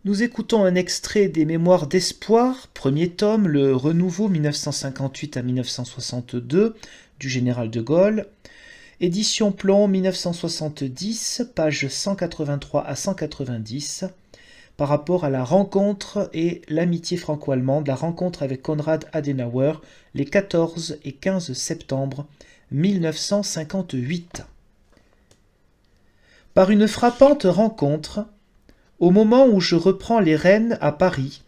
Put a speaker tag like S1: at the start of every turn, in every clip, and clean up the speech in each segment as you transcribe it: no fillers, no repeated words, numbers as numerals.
S1: Nous écoutons un extrait des Mémoires d'Espoir, premier tome, le renouveau 1958 à 1962 du général de Gaulle, édition Plomb 1970, pages 183 à 190, par rapport à la rencontre et l'amitié franco-allemande, la rencontre avec Konrad Adenauer, les 14 et 15 septembre 1958. Par une frappante rencontre, au moment où je reprends les rênes à Paris,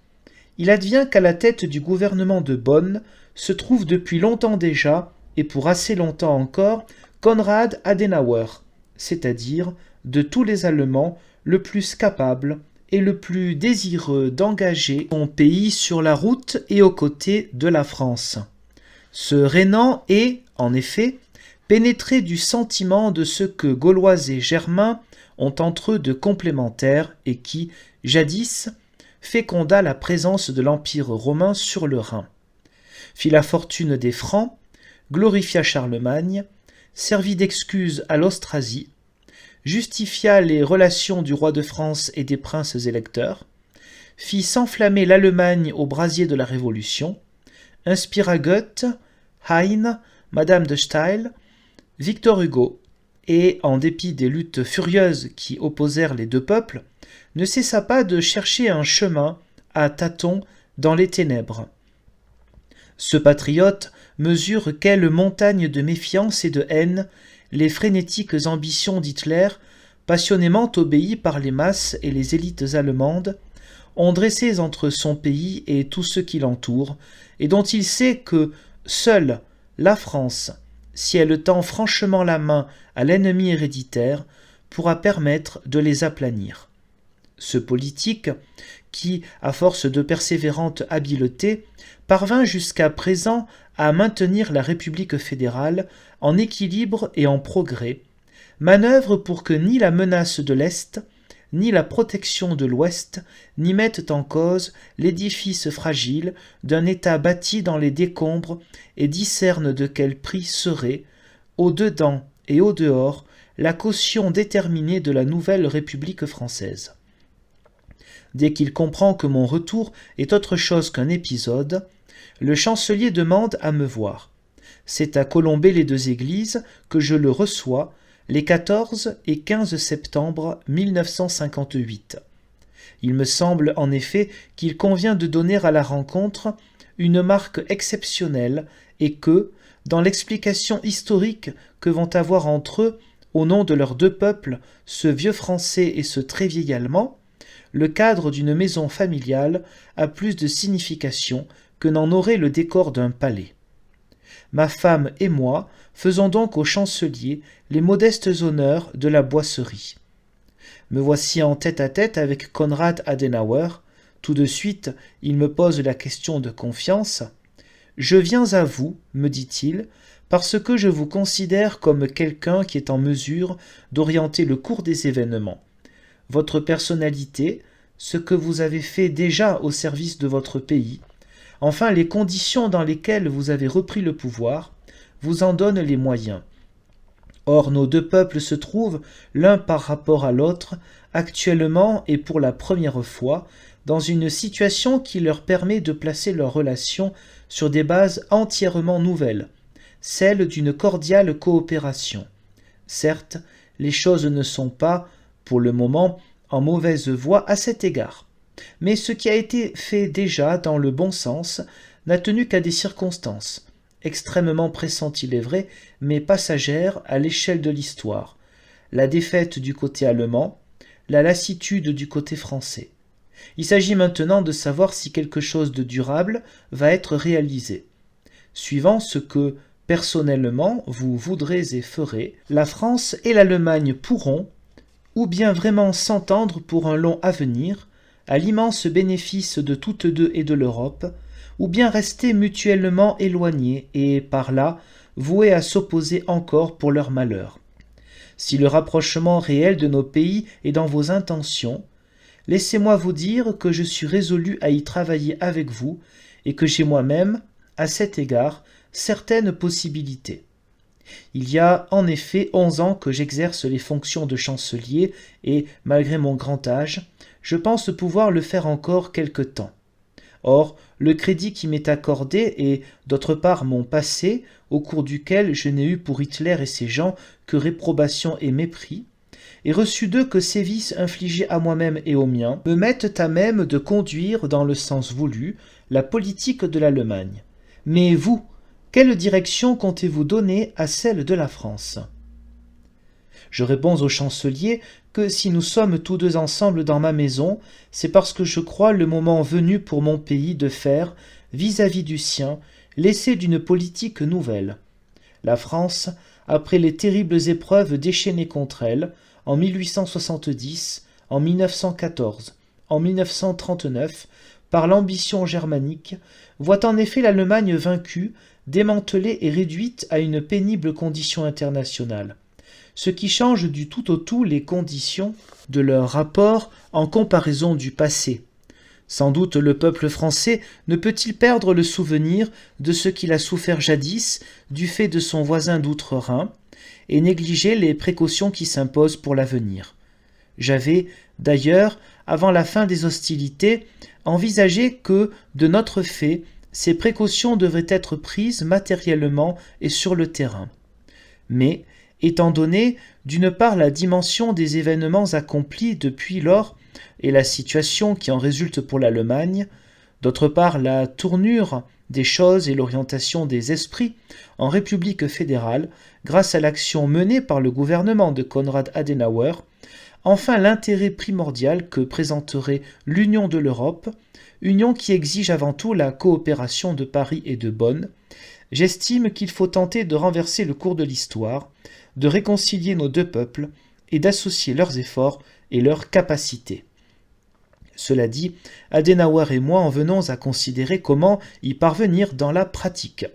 S1: il advient qu'à la tête du gouvernement de Bonn se trouve depuis longtemps déjà, et pour assez longtemps encore, Konrad Adenauer, c'est-à-dire, de tous les Allemands, le plus capable et le plus désireux d'engager son pays sur la route et aux côtés de la France. Ce Rénan est, en effet, pénétré du sentiment de ce que Gaulois et Germains ont entre eux de complémentaires et qui, jadis, féconda la présence de l'Empire romain sur le Rhin, fit la fortune des Francs, glorifia Charlemagne, servit d'excuse à l'Austrasie, justifia les relations du roi de France et des princes électeurs, fit s'enflammer l'Allemagne au brasier de la Révolution, inspira Goethe, Heine, Madame de Staël, Victor Hugo, et, en dépit des luttes furieuses qui opposèrent les deux peuples, ne cessa pas de chercher un chemin à tâtons dans les ténèbres. Ce patriote mesure quelle montagne de méfiance et de haine les frénétiques ambitions d'Hitler, passionnément obéies par les masses et les élites allemandes, ont dressées entre son pays et tous ceux qui l'entourent, et dont il sait que seule la France, si elle tend franchement la main à l'ennemi héréditaire, pourra permettre de les aplanir. Ce politique, qui, à force de persévérante habileté, parvint jusqu'à présent à maintenir la République fédérale en équilibre et en progrès, manœuvre pour que ni la menace de l'Est, ni la protection de l'Ouest n'y mettent en cause l'édifice fragile d'un État bâti dans les décombres et discerne de quel prix serait, au-dedans et au-dehors, la caution déterminée de la nouvelle République française. Dès qu'il comprend que mon retour est autre chose qu'un épisode, le chancelier demande à me voir. C'est à Colombey-les-Deux-Églises que je le reçois les 14 et 15 septembre 1958. Il me semble en effet qu'il convient de donner à la rencontre une marque exceptionnelle et que, dans l'explication historique que vont avoir entre eux, au nom de leurs deux peuples, ce vieux Français et ce très vieil Allemand, le cadre d'une maison familiale a plus de signification que n'en aurait le décor d'un palais. Ma femme et moi faisons donc au chancelier les modestes honneurs de la boisserie. Me voici en tête-à-tête avec Konrad Adenauer. Tout de suite, il me pose la question de confiance. « Je viens à vous, me dit-il, parce que je vous considère comme quelqu'un qui est en mesure d'orienter le cours des événements. Votre personnalité, ce que vous avez fait déjà au service de votre pays, enfin les conditions dans lesquelles vous avez repris le pouvoir, vous en donnent les moyens. Or nos deux peuples se trouvent, l'un par rapport à l'autre, actuellement et pour la première fois, dans une situation qui leur permet de placer leurs relations sur des bases entièrement nouvelles, celles d'une cordiale coopération. Certes, les choses ne sont pas, pour le moment, en mauvaise voie à cet égard. Mais ce qui a été fait déjà dans le bon sens n'a tenu qu'à des circonstances, extrêmement pressantes il est vrai, mais passagères à l'échelle de l'histoire, la défaite du côté allemand, la lassitude du côté français. Il s'agit maintenant de savoir si quelque chose de durable va être réalisé. Suivant ce que, personnellement, vous voudrez et ferez, la France et l'Allemagne pourront, ou bien vraiment s'entendre pour un long avenir, à l'immense bénéfice de toutes deux et de l'Europe, ou bien rester mutuellement éloignés et, par là, voués à s'opposer encore pour leur malheur. Si le rapprochement réel de nos pays est dans vos intentions, laissez-moi vous dire que je suis résolu à y travailler avec vous et que j'ai moi-même, à cet égard, certaines possibilités. Il y a en effet 11 ans que j'exerce les fonctions de chancelier et, malgré mon grand âge, je pense pouvoir le faire encore quelque temps. Or, le crédit qui m'est accordé et, d'autre part, mon passé, au cours duquel je n'ai eu pour Hitler et ses gens que réprobation et mépris, et reçu d'eux que sévices infligés à moi-même et aux miens, me mettent à même de conduire, dans le sens voulu, la politique de l'Allemagne. Mais vous, quelle direction comptez-vous donner à celle de la France ? Je réponds au chancelier que si nous sommes tous deux ensemble dans ma maison, c'est parce que je crois le moment venu pour mon pays de faire, vis-à-vis du sien, l'essai d'une politique nouvelle. La France, après les terribles épreuves déchaînées contre elle, en 1870, en 1914, en 1939, par l'ambition germanique, voit en effet l'Allemagne vaincue, démantelée et réduite à une pénible condition internationale, ce qui change du tout au tout les conditions de leur rapport en comparaison du passé. Sans doute le peuple français ne peut-il perdre le souvenir de ce qu'il a souffert jadis du fait de son voisin d'outre-Rhin, et négliger les précautions qui s'imposent pour l'avenir. J'avais, d'ailleurs, avant la fin des hostilités, envisagé que, de notre fait, ces précautions devraient être prises matériellement et sur le terrain. Mais, étant donné, d'une part, la dimension des événements accomplis depuis lors et la situation qui en résulte pour l'Allemagne, d'autre part, la tournure des choses et l'orientation des esprits en République fédérale grâce à l'action menée par le gouvernement de Konrad Adenauer, enfin l'intérêt primordial que présenterait l'union de l'Europe, union qui exige avant tout la coopération de Paris et de Bonn, j'estime qu'il faut tenter de renverser le cours de l'histoire, de réconcilier nos deux peuples et d'associer leurs efforts et leurs capacités. Cela dit, Adenauer et moi en venons à considérer comment y parvenir dans la pratique.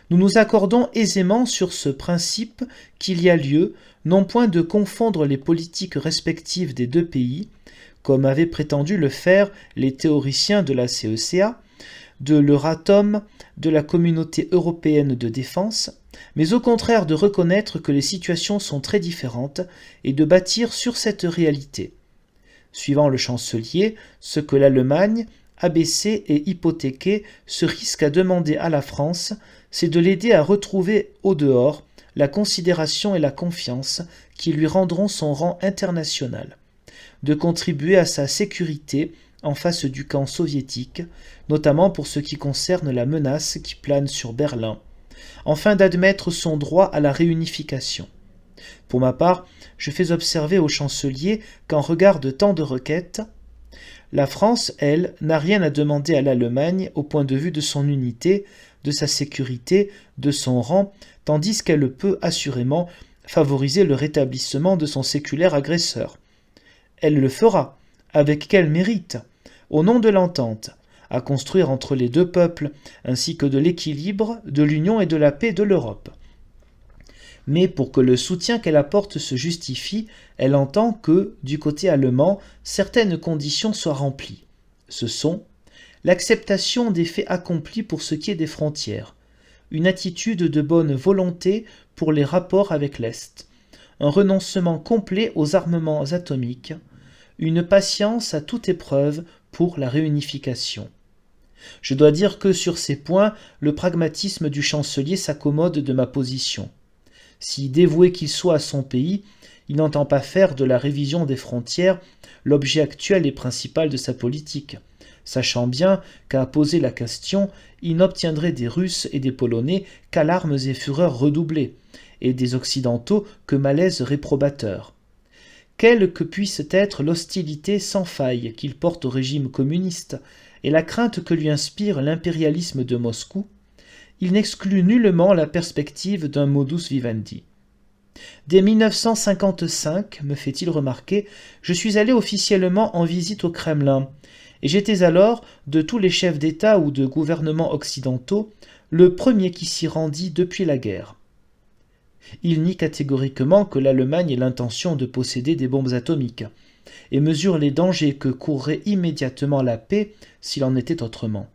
S1: Nous nous accordons aisément sur ce principe qu'il y a lieu, non point de confondre les politiques respectives des deux pays, comme avaient prétendu le faire les théoriciens de la CECA, de l'Euratom, de la Communauté européenne de défense, mais au contraire de reconnaître que les situations sont très différentes et de bâtir sur cette réalité. Suivant le chancelier, ce que l'Allemagne, abaissée et hypothéquée, se risque à demander à la France, c'est de l'aider à retrouver au dehors la considération et la confiance qui lui rendront son rang international, de contribuer à sa sécurité en face du camp soviétique, notamment pour ce qui concerne la menace qui plane sur Berlin, enfin d'admettre son droit à la réunification. Pour ma part, je fais observer au chancelier qu'en regard de tant de requêtes, la France, elle, n'a rien à demander à l'Allemagne au point de vue de son unité, de sa sécurité, de son rang, tandis qu'elle peut assurément favoriser le rétablissement de son séculaire agresseur. Elle le fera, avec quel mérite, au nom de l'entente, à construire entre les deux peuples, ainsi que de l'équilibre, de l'union et de la paix de l'Europe. Mais pour que le soutien qu'elle apporte se justifie, elle entend que, du côté allemand, certaines conditions soient remplies. Ce sont l'acceptation des faits accomplis pour ce qui est des frontières, une attitude de bonne volonté pour les rapports avec l'Est, un renoncement complet aux armements atomiques, une patience à toute épreuve pour la réunification. Je dois dire que sur ces points, le pragmatisme du chancelier s'accommode de ma position. Si dévoué qu'il soit à son pays, il n'entend pas faire de la révision des frontières l'objet actuel et principal de sa politique, sachant bien qu'à poser la question, il n'obtiendrait des Russes et des Polonais qu'alarmes et fureurs redoublées, et des Occidentaux que malaise réprobateur. Quelle que puisse être l'hostilité sans faille qu'il porte au régime communiste et la crainte que lui inspire l'impérialisme de Moscou, il n'exclut nullement la perspective d'un modus vivendi. Dès 1955, me fait-il remarquer, je suis allé officiellement en visite au Kremlin, et j'étais alors, de tous les chefs d'État ou de gouvernement occidentaux, le premier qui s'y rendit depuis la guerre. Il nie catégoriquement que l'Allemagne ait l'intention de posséder des bombes atomiques, et mesure les dangers que courrait immédiatement la paix s'il en était autrement.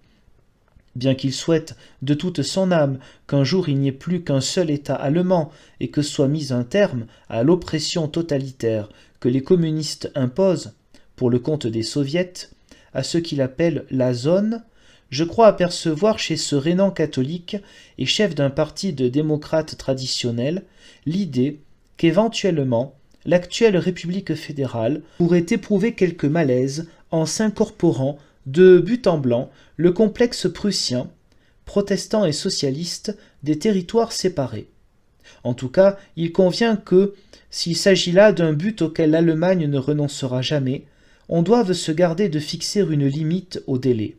S1: bien qu'il souhaite de toute son âme qu'un jour il n'y ait plus qu'un seul État allemand et que soit mis un terme à l'oppression totalitaire que les communistes imposent, pour le compte des soviets, à ce qu'il appelle la zone, je crois apercevoir chez ce rénan catholique et chef d'un parti de démocrates traditionnels l'idée qu'éventuellement l'actuelle République fédérale pourrait éprouver quelque malaise en s'incorporant de but en blanc le complexe prussien, protestant et socialiste, des territoires séparés. En tout cas, il convient que, s'il s'agit là d'un but auquel l'Allemagne ne renoncera jamais, on doive se garder de fixer une limite au délai.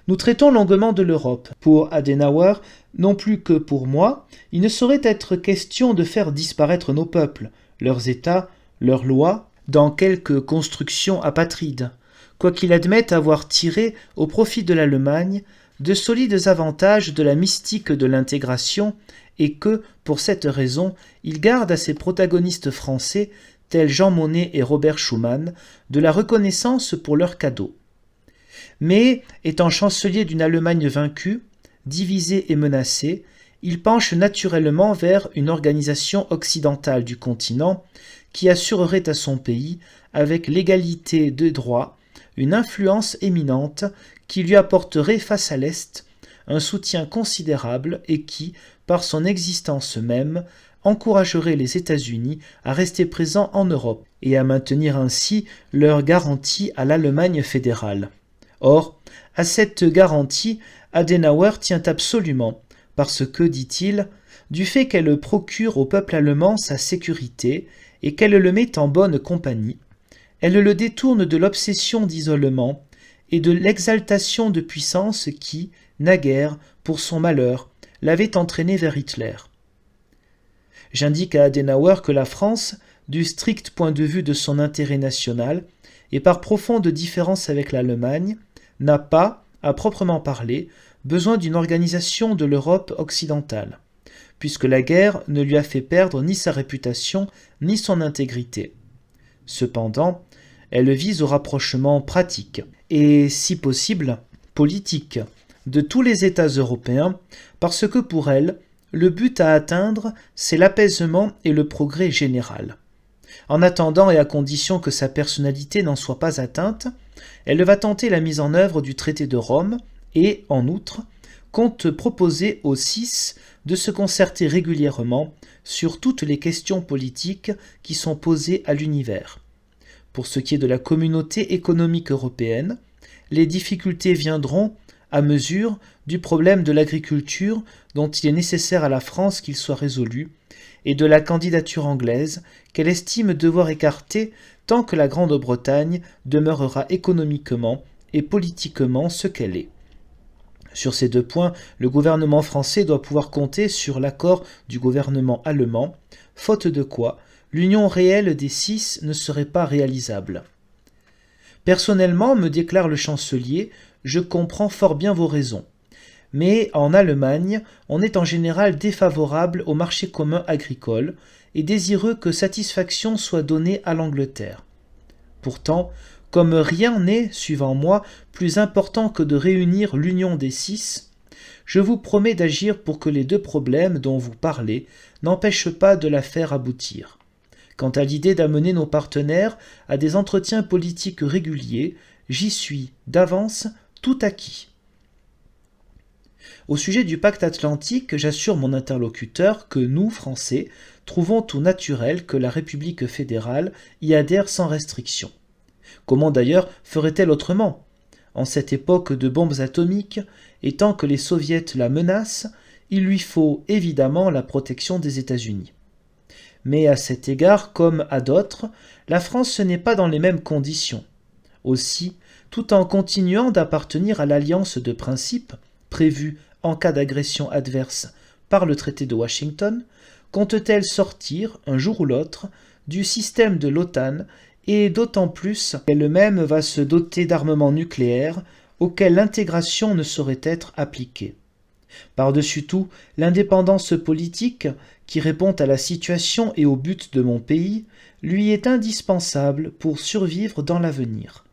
S1: Nous traitons longuement de l'Europe. Pour Adenauer, non plus que pour moi, il ne saurait être question de faire disparaître nos peuples, leurs États, leurs lois, dans quelque construction apatride, quoiqu'il admette avoir tiré, au profit de l'Allemagne, de solides avantages de la mystique de l'intégration et que, pour cette raison, il garde à ses protagonistes français, tels Jean Monnet et Robert Schuman, de la reconnaissance pour leurs cadeaux. Mais, étant chancelier d'une Allemagne vaincue, divisée et menacée, il penche naturellement vers une organisation occidentale du continent qui assurerait à son pays, avec l'égalité de droits, une influence éminente qui lui apporterait face à l'Est un soutien considérable et qui, par son existence même, encouragerait les États-Unis à rester présents en Europe et à maintenir ainsi leur garantie à l'Allemagne fédérale. Or, à cette garantie, Adenauer tient absolument, parce que, dit-il, du fait qu'elle procure au peuple allemand sa sécurité et qu'elle le met en bonne compagnie, elle le détourne de l'obsession d'isolement et de l'exaltation de puissance qui, naguère, pour son malheur, l'avait entraîné vers Hitler. J'indique à Adenauer que la France, du strict point de vue de son intérêt national, et par profonde différence avec l'Allemagne, n'a pas, à proprement parler, besoin d'une organisation de l'Europe occidentale, puisque la guerre ne lui a fait perdre ni sa réputation ni son intégrité. Cependant, elle vise au rapprochement pratique, et si possible, politique, de tous les États européens, parce que pour elle, le but à atteindre, c'est l'apaisement et le progrès général. En attendant et à condition que sa personnalité n'en soit pas atteinte, elle va tenter la mise en œuvre du traité de Rome et, en outre, compte proposer aux six de se concerter régulièrement sur toutes les questions politiques qui sont posées à l'univers. Pour ce qui est de la communauté économique européenne, les difficultés viendront à mesure du problème de l'agriculture dont il est nécessaire à la France qu'il soit résolu, et de la candidature anglaise qu'elle estime devoir écarter tant que la Grande-Bretagne demeurera économiquement et politiquement ce qu'elle est. Sur ces deux points, le gouvernement français doit pouvoir compter sur l'accord du gouvernement allemand, faute de quoi l'union réelle des six ne serait pas réalisable. Personnellement, me déclare le chancelier, je comprends fort bien vos raisons. Mais en Allemagne, on est en général défavorable au marché commun agricole et désireux que satisfaction soit donnée à l'Angleterre. Pourtant, comme rien n'est, suivant moi, plus important que de réunir l'union des six, je vous promets d'agir pour que les deux problèmes dont vous parlez n'empêchent pas de la faire aboutir. Quant à l'idée d'amener nos partenaires à des entretiens politiques réguliers, j'y suis, d'avance, tout acquis. Au sujet du pacte atlantique, j'assure mon interlocuteur que nous, Français, trouvons tout naturel que la République fédérale y adhère sans restriction. Comment d'ailleurs ferait-elle autrement ? En cette époque de bombes atomiques, et tant que les soviets la menacent, il lui faut évidemment la protection des États-Unis. Mais à cet égard, comme à d'autres, la France n'est pas dans les mêmes conditions. Aussi, tout en continuant d'appartenir à l'alliance de principe, prévue en cas d'agression adverse par le traité de Washington, compte-t-elle sortir, un jour ou l'autre, du système de l'OTAN et d'autant plus qu'elle-même va se doter d'armements nucléaires auxquels l'intégration ne saurait être appliquée. Par-dessus tout, l'indépendance politique, qui répond à la situation et au but de mon pays, lui est indispensable pour survivre dans l'avenir.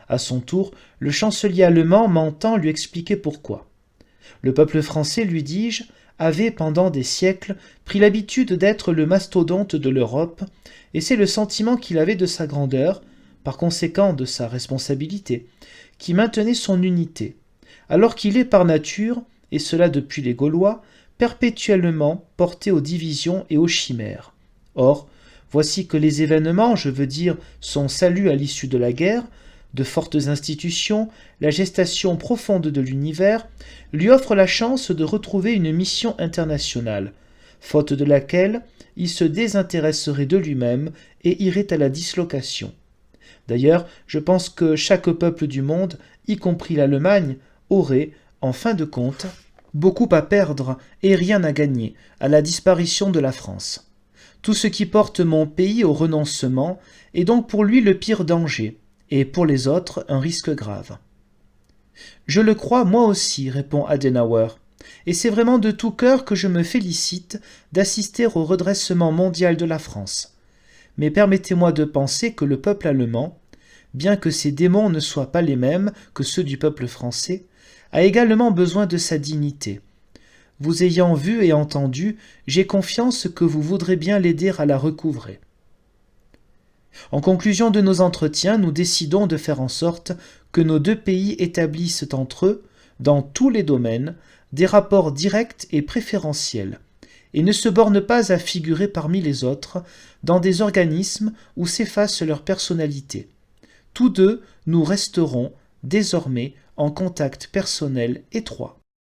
S1: À son tour, le chancelier allemand m'entend lui expliquer pourquoi. Le peuple français, lui dis-je, avait pendant des siècles pris l'habitude d'être le mastodonte de l'Europe, et c'est le sentiment qu'il avait de sa grandeur, par conséquent de sa responsabilité, qui maintenait son unité, alors qu'il est par nature, et cela depuis les Gaulois, perpétuellement porté aux divisions et aux chimères. Or, voici que les événements, je veux dire son salut à l'issue de la guerre, de fortes institutions, la gestation profonde de l'univers, lui offrent la chance de retrouver une mission internationale, faute de laquelle il se désintéresserait de lui-même et irait à la dislocation. D'ailleurs, je pense que chaque peuple du monde, y compris l'Allemagne, aurait, en fin de compte, beaucoup à perdre et rien à gagner à la disparition de la France. Tout ce qui porte mon pays au renoncement est donc pour lui le pire danger, et pour les autres un risque grave. Je le crois moi aussi, répond Adenauer, et c'est vraiment de tout cœur que je me félicite d'assister au redressement mondial de la France. Mais permettez-moi de penser que le peuple allemand, bien que ses démons ne soient pas les mêmes que ceux du peuple français, a également besoin de sa dignité. Vous ayant vu et entendu, j'ai confiance que vous voudrez bien l'aider à la recouvrer. En conclusion de nos entretiens, nous décidons de faire en sorte que nos deux pays établissent entre eux, dans tous les domaines, des rapports directs et préférentiels, et ne se bornent pas à figurer parmi les autres dans des organismes où s'efface leur personnalité. Tous deux, nous resterons désormais en contact personnel étroit.